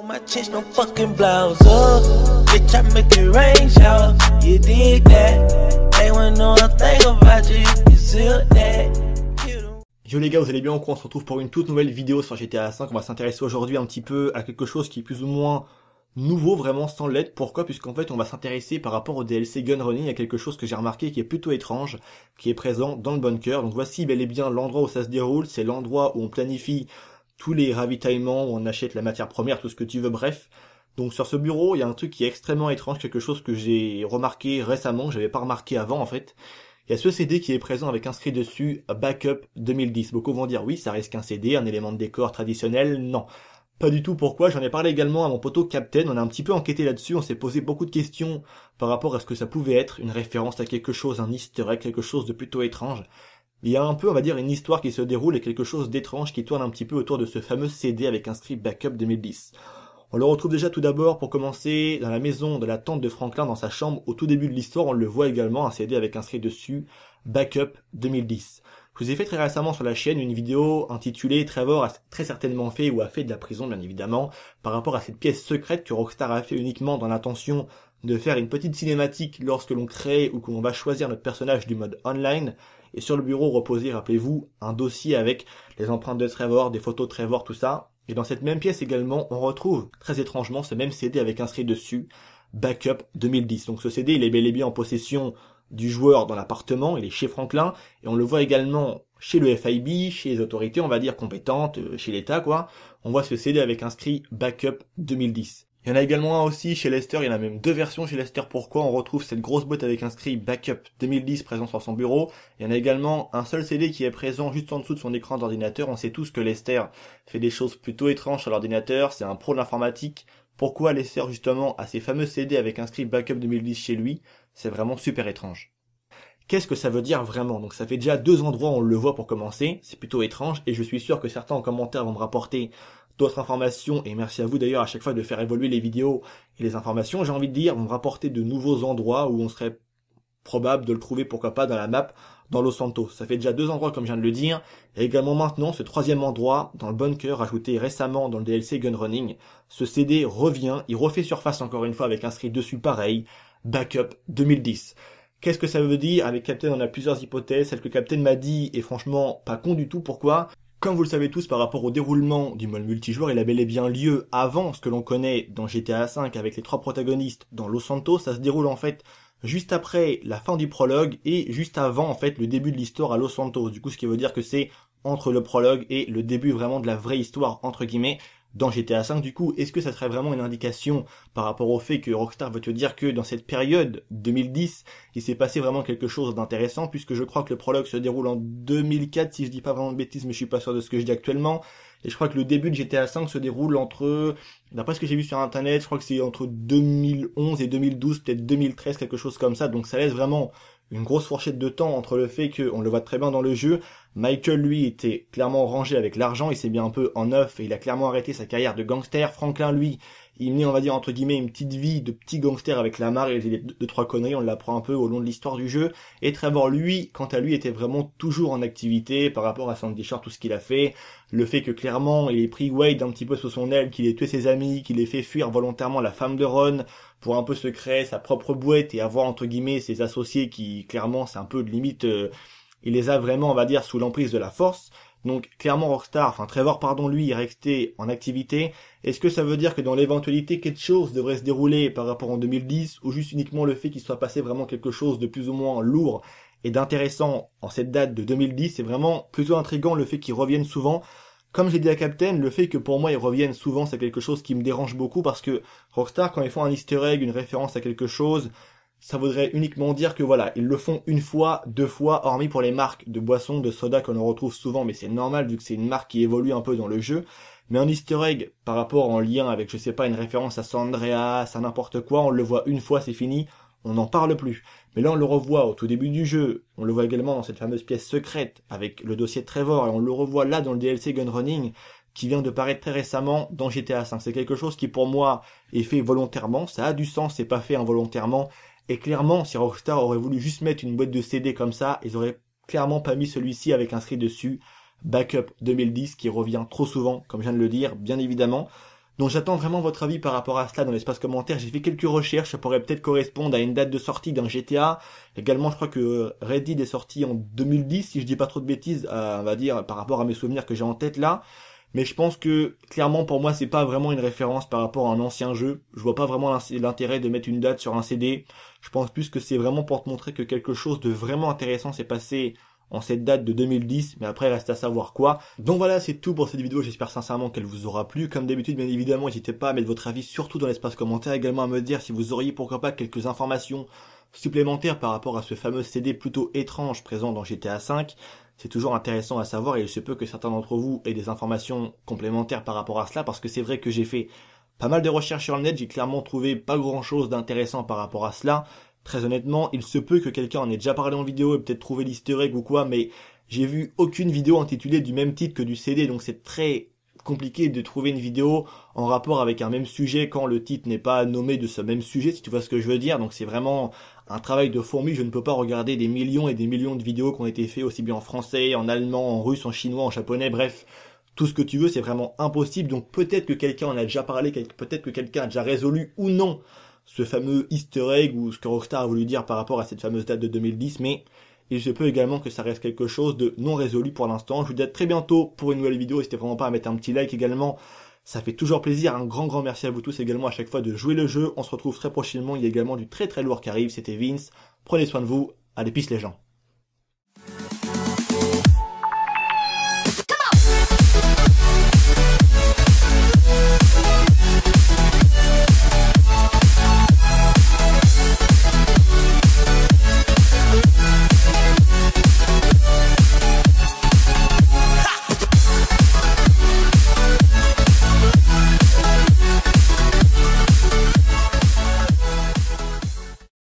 On my chest, no fucking blouse up. Bitch, I make it rain shower. You dig that? They wanna know a thing about you. You feel that? Yo les gars, vous allez bien? On se retrouve pour une toute nouvelle vidéo sur GTA 5. On va s'intéresser aujourd'hui un petit peu à quelque chose qui est plus ou moins nouveau, vraiment sans l'être. Pourquoi? Puisqu'en fait on va s'intéresser par rapport au DLC Gun Running à quelque chose que j'ai remarqué qui est plutôt étrange, qui est présent dans le bunker. Donc voici bel et bien l'endroit où ça se déroule. C'est l'endroit où on planifie tous les ravitaillements, où on achète la matière première, tout ce que tu veux, bref. Donc sur ce bureau, il y a un truc qui est extrêmement étrange, quelque chose que j'ai remarqué récemment, que j'avais pas remarqué avant en fait. Il y a ce CD qui est présent avec inscrit dessus Backup 2010. Beaucoup vont dire oui, ça reste qu'un CD, un élément de décor traditionnel. Non, pas du tout. Pourquoi? J'en ai parlé également à mon poteau Captain. On a un petit peu enquêté là-dessus. On s'est posé beaucoup de questions par rapport à ce que ça pouvait être, une référence à quelque chose, un easter egg, quelque chose de plutôt étrange. Il y a un peu, on va dire, une histoire qui se déroule et quelque chose d'étrange qui tourne un petit peu autour de ce fameux CD avec inscrit Backup 2010. On le retrouve déjà tout d'abord, pour commencer, dans la maison de la tante de Franklin, dans sa chambre. Au tout début de l'histoire, on le voit également, un CD avec inscrit dessus Backup 2010. Je vous ai fait très récemment sur la chaîne une vidéo intitulée Trevor a très certainement fait ou a fait de la prison, bien évidemment, par rapport à cette pièce secrète que Rockstar a fait uniquement dans l'intention de faire une petite cinématique lorsque l'on crée ou que l'on va choisir notre personnage du mode online. Et sur le bureau reposait, rappelez-vous, un dossier avec les empreintes de Trevor, des photos de Trevor, tout ça. Et dans cette même pièce également, on retrouve très étrangement ce même CD avec inscrit dessus Backup 2010. Donc ce CD, il est bel et bien en possession du joueur dans l'appartement, il est chez Franklin, et on le voit également chez le FIB, chez les autorités, on va dire, compétentes, chez l'État, quoi. On voit ce CD avec inscrit Backup 2010. Il y en a également un aussi chez Lester, il y en a même deux versions chez Lester. Pourquoi? On retrouve cette grosse boîte avec inscrit Backup 2010 présent sur son bureau. Il y en a également un seul CD qui est présent juste en dessous de son écran d'ordinateur. On sait tous que Lester fait des choses plutôt étranges sur l'ordinateur, c'est un pro de l'informatique. Pourquoi Lester justement a ces fameux CD avec inscrit Backup 2010 chez lui? C'est vraiment super étrange. Qu'est-ce que ça veut dire vraiment? Donc ça fait déjà deux endroits où on le voit pour commencer, c'est plutôt étrange, et je suis sûr que certains en commentaire vont me rapporter d'autres informations, et merci à vous d'ailleurs à chaque fois de faire évoluer les vidéos et les informations, j'ai envie de dire, vont me rapporter de nouveaux endroits où on serait probable de le trouver, pourquoi pas, dans la map, dans Los Santos. Ça fait déjà deux endroits comme je viens de le dire, et également maintenant ce troisième endroit, dans le bunker, ajouté récemment dans le DLC Gun Running. Ce CD revient, il refait surface encore une fois avec inscrit dessus pareil, Backup 2010. Qu'est-ce que ça veut dire? Avec Captain, on a plusieurs hypothèses. Celle que Captain m'a dit est franchement pas con du tout. Pourquoi? Comme vous le savez tous, par rapport au déroulement du mode multijoueur, il a bel et bien lieu avant ce que l'on connaît dans GTA V avec les trois protagonistes dans Los Santos. Ça se déroule en fait juste après la fin du prologue et juste avant en fait le début de l'histoire à Los Santos. Du coup, ce qui veut dire que c'est entre le prologue et le début vraiment de la vraie histoire entre guillemets dans GTA V. Du coup, est-ce que ça serait vraiment une indication par rapport au fait que Rockstar veut te dire que dans cette période 2010, il s'est passé vraiment quelque chose d'intéressant, puisque je crois que le prologue se déroule en 2004, si je dis pas vraiment de bêtises, mais je suis pas sûr de ce que je dis actuellement. Et je crois que le début de GTA V se déroule entre, d'après ce que j'ai vu sur internet, je crois que c'est entre 2011 et 2012, peut-être 2013, quelque chose comme ça. Donc ça laisse vraiment une grosse fourchette de temps entre le fait que, on le voit très bien dans le jeu, Michael lui était clairement rangé avec l'argent, il s'est mis un peu en neuf et il a clairement arrêté sa carrière de gangster. Franklin lui, il menait on va dire entre guillemets une petite vie de petit gangster avec la mare, il faisait deux trois conneries, on l'apprend un peu au long de l'histoire du jeu. Et Trevor lui, quant à lui, était vraiment toujours en activité par rapport à Sandy Shore, tout ce qu'il a fait, le fait que clairement il ait pris Wade un petit peu sous son aile, qu'il ait tué ses amis, qu'il ait fait fuir volontairement la femme de Ron pour un peu se créer sa propre boîte et avoir entre guillemets ses associés qui clairement c'est un peu de limite, il les a vraiment on va dire sous l'emprise de la force. Donc clairement Rockstar, enfin Trevor pardon, lui est resté en activité. Est-ce que ça veut dire que dans l'éventualité quelque chose devrait se dérouler par rapport en 2010, ou juste uniquement le fait qu'il soit passé vraiment quelque chose de plus ou moins lourd et d'intéressant en cette date de 2010? C'est vraiment plutôt intriguant le fait qu'il revienne souvent. Comme j'ai dit à Captain, le fait que pour moi ils reviennent souvent, c'est quelque chose qui me dérange beaucoup, parce que Rockstar, quand ils font un easter egg, une référence à quelque chose, ça voudrait uniquement dire que voilà, ils le font une fois, deux fois, hormis pour les marques de boissons, de soda qu'on en retrouve souvent, mais c'est normal vu que c'est une marque qui évolue un peu dans le jeu. Mais un easter egg par rapport en lien avec, je sais pas, une référence à San Andreas, à n'importe quoi, on le voit une fois, c'est fini, on n'en parle plus. Mais là on le revoit au tout début du jeu, on le voit également dans cette fameuse pièce secrète avec le dossier de Trevor, et on le revoit là dans le DLC Gun Running qui vient de paraître très récemment dans GTA V. C'est quelque chose qui pour moi est fait volontairement, ça a du sens, c'est pas fait involontairement. Et clairement, si Rockstar aurait voulu juste mettre une boîte de CD comme ça, ils auraient clairement pas mis celui-ci avec inscrit dessus Backup 2010, qui revient trop souvent, comme je viens de le dire, bien évidemment. Donc j'attends vraiment votre avis par rapport à cela dans l'espace commentaire. J'ai fait quelques recherches, ça pourrait peut-être correspondre à une date de sortie d'un GTA. Également, je crois que Red Dead est sorti en 2010, si je dis pas trop de bêtises, on va dire, par rapport à mes souvenirs que j'ai en tête là. Mais je pense que, clairement, pour moi, c'est pas vraiment une référence par rapport à un ancien jeu. Je vois pas vraiment l'intérêt de mettre une date sur un CD. Je pense plus que c'est vraiment pour te montrer que quelque chose de vraiment intéressant s'est passé en cette date de 2010, mais après reste à savoir quoi. Donc voilà, c'est tout pour cette vidéo, j'espère sincèrement qu'elle vous aura plu. Comme d'habitude, bien évidemment, n'hésitez pas à mettre votre avis, surtout dans l'espace commentaire, également à me dire si vous auriez pourquoi pas quelques informations supplémentaires par rapport à ce fameux CD plutôt étrange présent dans GTA V. C'est toujours intéressant à savoir et il se peut que certains d'entre vous aient des informations complémentaires par rapport à cela, parce que c'est vrai que j'ai fait pas mal de recherches sur le net, j'ai clairement trouvé pas grand chose d'intéressant par rapport à cela. Très honnêtement, il se peut que quelqu'un en ait déjà parlé en vidéo et peut-être trouvé l'easter egg ou quoi, mais j'ai vu aucune vidéo intitulée du même titre que du CD, donc c'est très compliqué de trouver une vidéo en rapport avec un même sujet quand le titre n'est pas nommé de ce même sujet, si tu vois ce que je veux dire. Donc c'est vraiment un travail de fourmi, je ne peux pas regarder des millions et des millions de vidéos qui ont été faites aussi bien en français, en allemand, en russe, en chinois, en japonais, bref, tout ce que tu veux, c'est vraiment impossible. Donc peut-être que quelqu'un en a déjà parlé, peut-être que quelqu'un a déjà résolu ou non ce fameux easter egg ou ce que Rockstar a voulu dire par rapport à cette fameuse date de 2010, mais il se peut également que ça reste quelque chose de non résolu pour l'instant. Je vous dis à très bientôt pour une nouvelle vidéo, n'hésitez vraiment pas à mettre un petit like également, ça fait toujours plaisir. Un grand merci à vous tous également à chaque fois de jouer le jeu. On se retrouve très prochainement, il y a également du très lourd qui arrive. C'était Vince, prenez soin de vous, allez peace les gens.